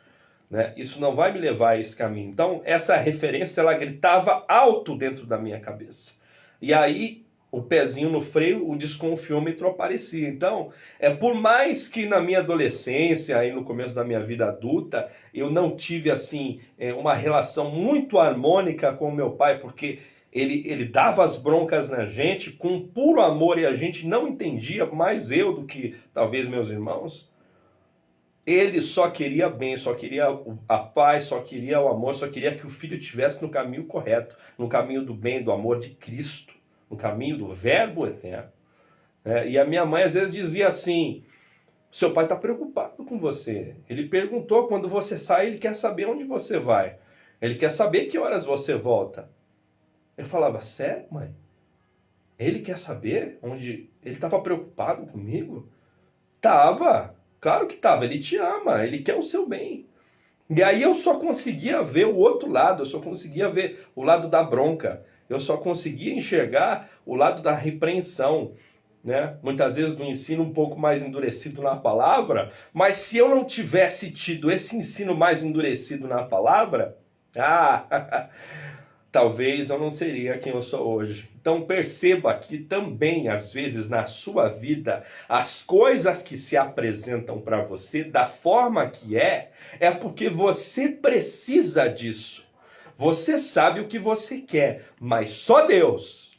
Né? Isso não vai me levar a esse caminho. Então, essa referência, ela gritava alto dentro da minha cabeça. E aí, o pezinho no freio, o desconfiômetro aparecia. Então, por mais que na minha adolescência, aí no começo da minha vida adulta, eu não tive, assim, uma relação muito harmônica com o meu pai, porque ele dava as broncas na gente com puro amor e a gente não entendia, mais eu do que talvez meus irmãos. Ele só queria bem, só queria a paz, só queria o amor, só queria que o filho estivesse no caminho correto, no caminho do bem, do amor de Cristo, no caminho do verbo eterno. E a minha mãe às vezes dizia assim, seu pai está preocupado com você. Ele perguntou, quando você sai, ele quer saber onde você vai. Ele quer saber que horas você volta. Eu falava, sério, mãe? Ele quer saber onde... Ele estava preocupado comigo? Tava, claro que tava. Ele te ama, ele quer o seu bem. E aí eu só conseguia ver o outro lado, eu só conseguia ver o lado da bronca. Eu só conseguia enxergar o lado da repreensão, né? Muitas vezes do ensino um pouco mais endurecido na palavra, mas se eu não tivesse tido esse ensino mais endurecido na palavra, talvez eu não seria quem eu sou hoje. Então perceba que também, às vezes, na sua vida, as coisas que se apresentam para você da forma que é porque você precisa disso. Você sabe o que você quer, mas só Deus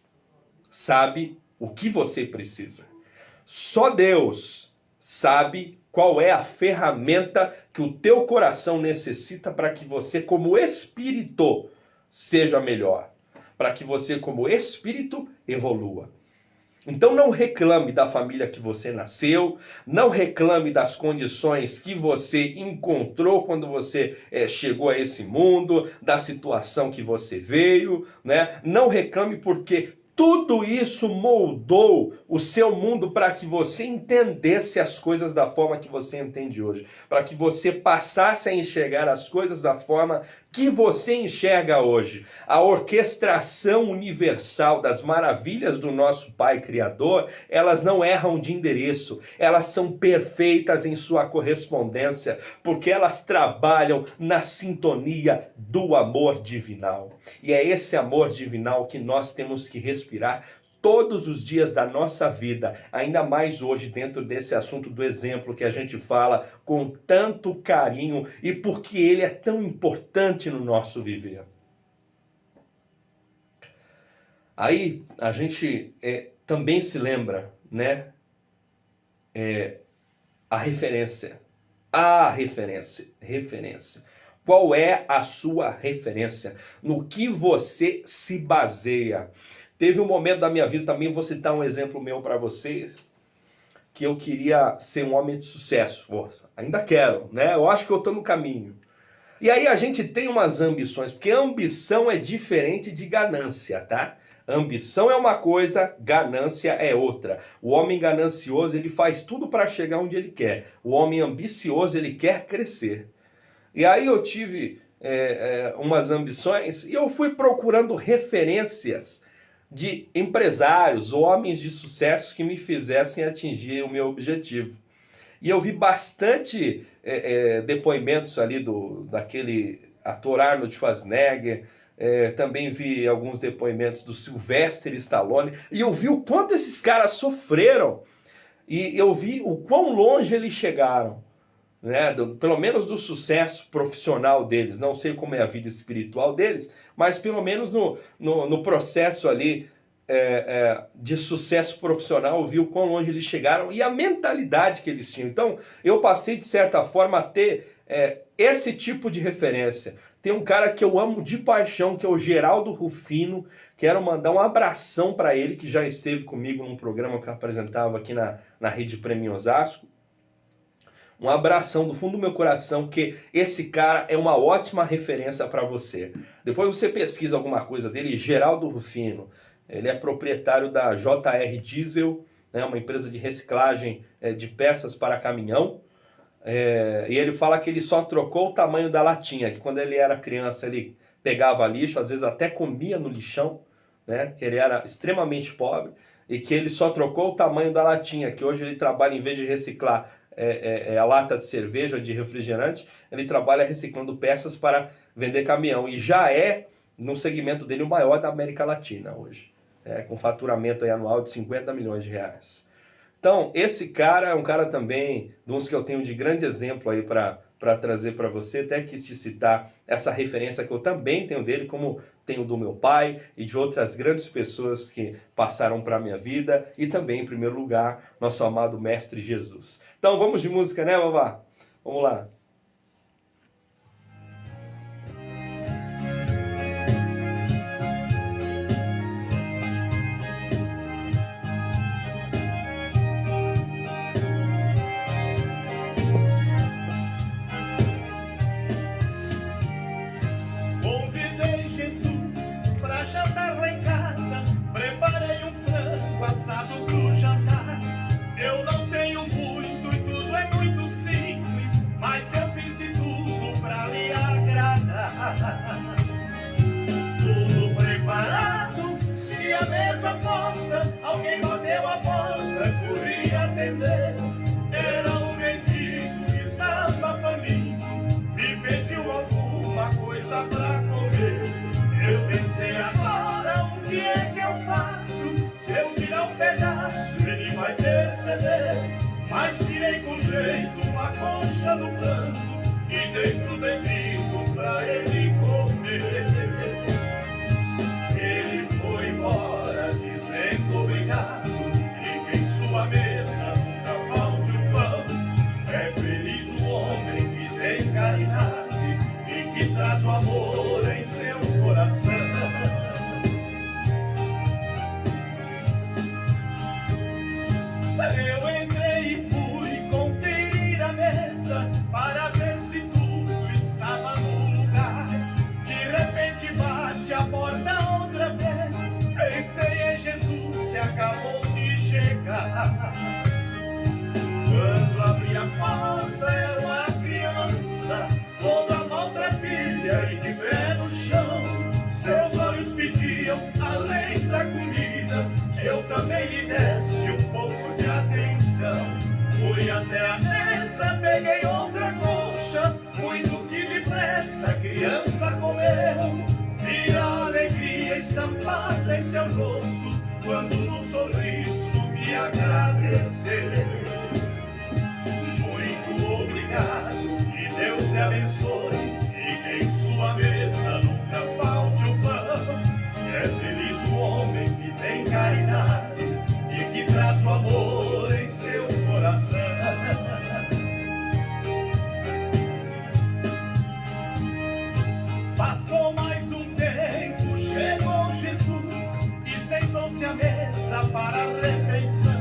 sabe o que você precisa. Só Deus sabe qual é a ferramenta que o teu coração necessita para que você, como espírito, seja melhor, para que você como espírito evolua. Então não reclame da família que você nasceu, não reclame das condições que você encontrou quando você chegou a esse mundo, da situação que você veio, né? Não reclame porque tudo isso moldou o seu mundo para que você entendesse as coisas da forma que você entende hoje, para que você passasse a enxergar as coisas da forma que você enxerga hoje. A orquestração universal das maravilhas do nosso Pai Criador, elas não erram de endereço, elas são perfeitas em sua correspondência, porque elas trabalham na sintonia do amor divinal. E é esse amor divinal que nós temos que respirar todos os dias da nossa vida, ainda mais hoje dentro desse assunto do exemplo que a gente fala com tanto carinho e porque ele é tão importante no nosso viver. Aí a gente também se lembra, né? A referência. Qual é a sua referência? No que você se baseia? Teve um momento da minha vida, também vou citar um exemplo meu para vocês, que eu queria ser um homem de sucesso. Nossa, ainda quero, né? Eu acho que eu estou no caminho. E aí a gente tem umas ambições, porque ambição é diferente de ganância, tá? Ambição é uma coisa, ganância é outra. O homem ganancioso, ele faz tudo para chegar onde ele quer. O homem ambicioso, ele quer crescer. E aí eu tive umas ambições e eu fui procurando referências de empresários, homens de sucesso que me fizessem atingir o meu objetivo. E eu vi bastante depoimentos ali daquele ator Arnold Schwarzenegger, também vi alguns depoimentos do Sylvester Stallone, e eu vi o quanto esses caras sofreram, e eu vi o quão longe eles chegaram, né? Pelo menos do sucesso profissional deles. Não sei como é a vida espiritual deles, mas pelo menos no processo ali de sucesso profissional, eu vi o quão longe eles chegaram e a mentalidade que eles tinham. Então, eu passei, de certa forma, a ter esse tipo de referência. Tem um cara que eu amo de paixão, que é o Geraldo Rufino. Quero mandar um abração para ele, que já esteve comigo num programa que eu apresentava aqui na Rede Prêmio Osasco. Um abração do fundo do meu coração, que esse cara é uma ótima referência para você. Depois você pesquisa alguma coisa dele, Geraldo Rufino. Ele é proprietário da JR Diesel, né, uma empresa de reciclagem de peças para caminhão. E ele fala que ele só trocou o tamanho da latinha, que quando ele era criança ele pegava lixo, às vezes até comia no lixão, né, que ele era extremamente pobre, e que ele só trocou o tamanho da latinha, que hoje ele trabalha, em vez de reciclar a lata de cerveja, de refrigerante, ele trabalha reciclando peças para vender caminhão, e já é, no segmento dele, o maior da América Latina hoje, com faturamento anual de 50 milhões de reais. Então, esse cara é um cara também, uns que eu tenho de grande exemplo aí para trazer para você. Até quis te citar essa referência que eu também tenho dele, como tenho do meu pai e de outras grandes pessoas que passaram para a minha vida, e também, em primeiro lugar, nosso amado Mestre Jesus. Então, vamos de música, né, Vavá? Vamos lá. Tudo preparado e a mesa posta. Alguém bateu a porta, corri atender. Era um mendigo que estava faminto, me pediu alguma coisa pra comer. Eu pensei, agora o que é que eu faço? Se eu tirar um pedaço, ele vai perceber. Mas tirei com jeito uma coxa do frango e dei pro mendigo pra ele comer. Ele foi embora dizendo obrigado, e que em sua mesa nunca falte o pão. É feliz o homem que tem caridade e que traz o amor em seu coração. Quando abri a porta era uma criança, toda maltrapilha e de pé no chão. Seus olhos pediam, além da comida, que eu também lhe desse um pouco de atenção. Fui até a mesa, peguei outra coxa, muito que depressa a criança comeu. Vi a alegria estampada em seu rosto, quando no sorriso me agradeceu. Muito obrigado, que Deus te abençoe, e que em sua mesa nunca falte o pão. É feliz o homem que tem caridade e que traz o amor em seu coração. Passou mais um tempo, chegou Jesus e sentou-se à mesa para a refeição.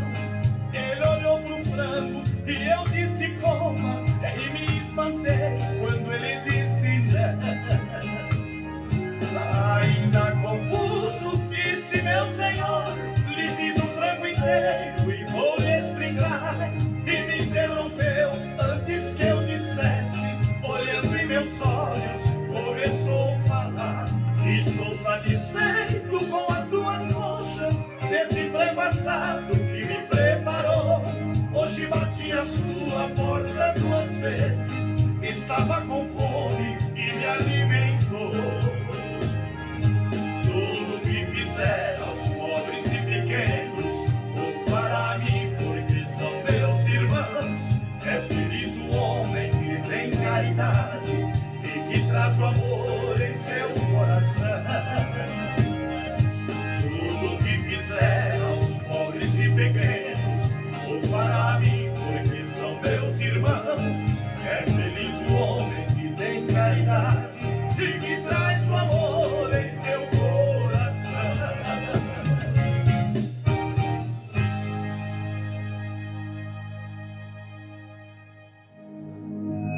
Ele olhou pro frango e eu disse coma, e me espantei quando ele disse não. Ainda confuso, disse meu senhor, lhe fiz um frango inteiro e vou lhe explicar. E me interrompeu antes que eu dissesse, olhando em meus olhos, começou a falar. Estou satisfeito com as duas coxas desse frango assado que me preparou. Hoje bati a sua porta 2 vezes, estava com fome e me alimentou. Tudo que fizer aos pobres e pequenos, ou para mim, porque são meus irmãos. É feliz o homem que tem caridade e que traz o amor em seu coração. Tudo que fizer aos pobres e pequenos, ou para mim, porque são meus irmãos. É feliz o homem que tem caridade e que traz o amor em seu coração.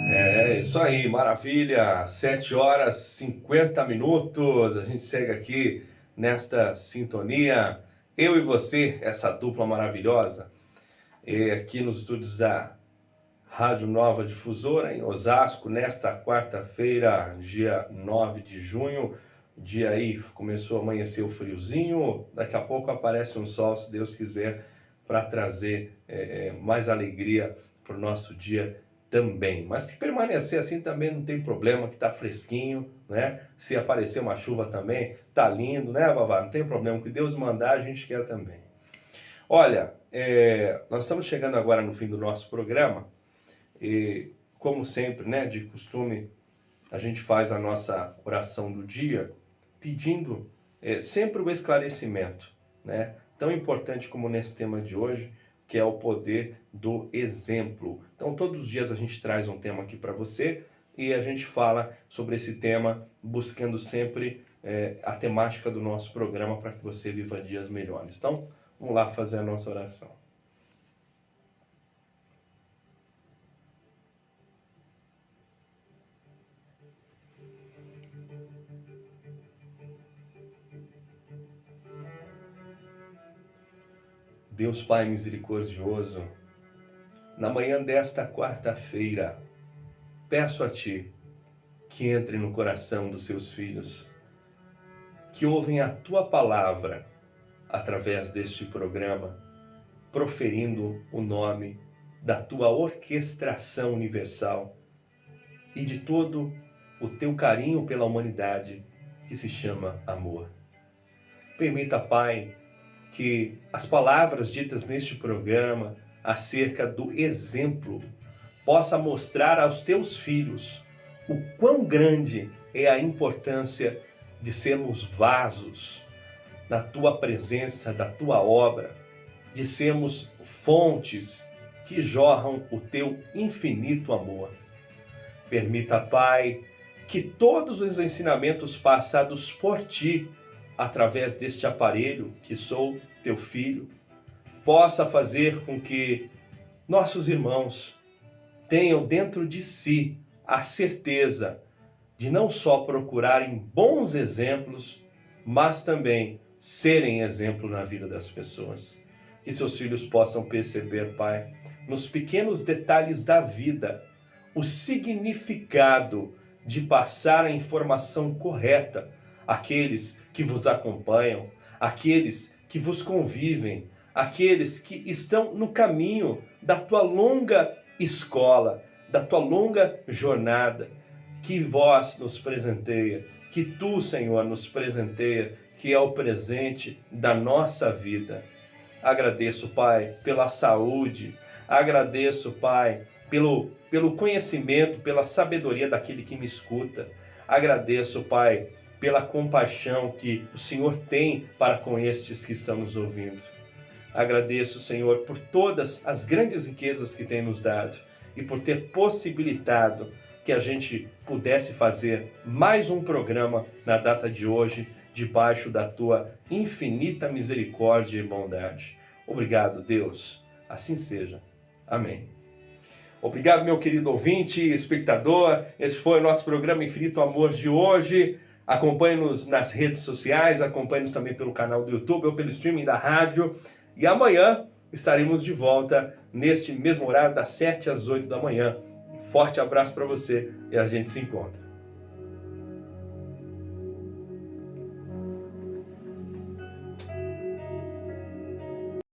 É isso aí, maravilha. 7h50. A gente segue aqui nesta sintonia. Eu e você, essa dupla maravilhosa, aqui nos estúdios da Rádio Nova Difusora, em Osasco, nesta quarta-feira, dia 9 de junho. Dia aí começou a amanhecer o friozinho, daqui a pouco aparece um sol, se Deus quiser, para trazer mais alegria para o nosso dia também. Mas se permanecer assim também não tem problema, que está fresquinho, né? Se aparecer uma chuva também, tá lindo, né, Vavá? Não tem problema, o que Deus mandar a gente quer também. Olha, nós estamos chegando agora no fim do nosso programa e, como sempre, né, de costume, a gente faz a nossa oração do dia pedindo sempre o esclarecimento, né? Tão importante como nesse tema de hoje, que é o poder do exemplo. Então, todos os dias a gente traz um tema aqui para você e a gente fala sobre esse tema, buscando sempre a temática do nosso programa para que você viva dias melhores. Então, vamos lá fazer a nossa oração. Deus Pai misericordioso, na manhã desta quarta-feira, peço a Ti que entre no coração dos Seus filhos, que ouvem a Tua palavra através deste programa, proferindo o nome da Tua orquestração universal e de todo o Teu carinho pela humanidade que se chama amor. Permita, Pai, que as palavras ditas neste programa acerca do exemplo possa mostrar aos teus filhos o quão grande é a importância de sermos vasos da tua presença, da tua obra, de sermos fontes que jorram o teu infinito amor. Permita, Pai, que todos os ensinamentos passados por ti através deste aparelho que sou teu filho, possa fazer com que nossos irmãos tenham dentro de si a certeza de não só procurarem bons exemplos, mas também serem exemplo na vida das pessoas. que seus filhos possam perceber, Pai, nos pequenos detalhes da vida, o significado de passar a informação correta àqueles que vos acompanham, àqueles que vos convivem, àqueles que estão no caminho da tua longa escola, da tua longa jornada, que vós nos presenteia, que tu, Senhor, nos presenteia, que é o presente da nossa vida. Agradeço, Pai, pela saúde, agradeço, Pai, pelo conhecimento, pela sabedoria daquele que me escuta. Agradeço, Pai, pela compaixão que o Senhor tem para com estes que estão nos ouvindo. Agradeço, Senhor, por todas as grandes riquezas que tem nos dado e por ter possibilitado que a gente pudesse fazer mais um programa na data de hoje, debaixo da tua infinita misericórdia e bondade. Obrigado, Deus. Assim seja. Amém. Obrigado, meu querido ouvinte e espectador. Esse foi o nosso programa Infinito Amor de hoje. Acompanhe-nos nas redes sociais, acompanhe-nos também pelo canal do YouTube ou pelo streaming da rádio. E amanhã estaremos de volta neste mesmo horário, das 7 às 8 da manhã. Um forte abraço para você e a gente se encontra.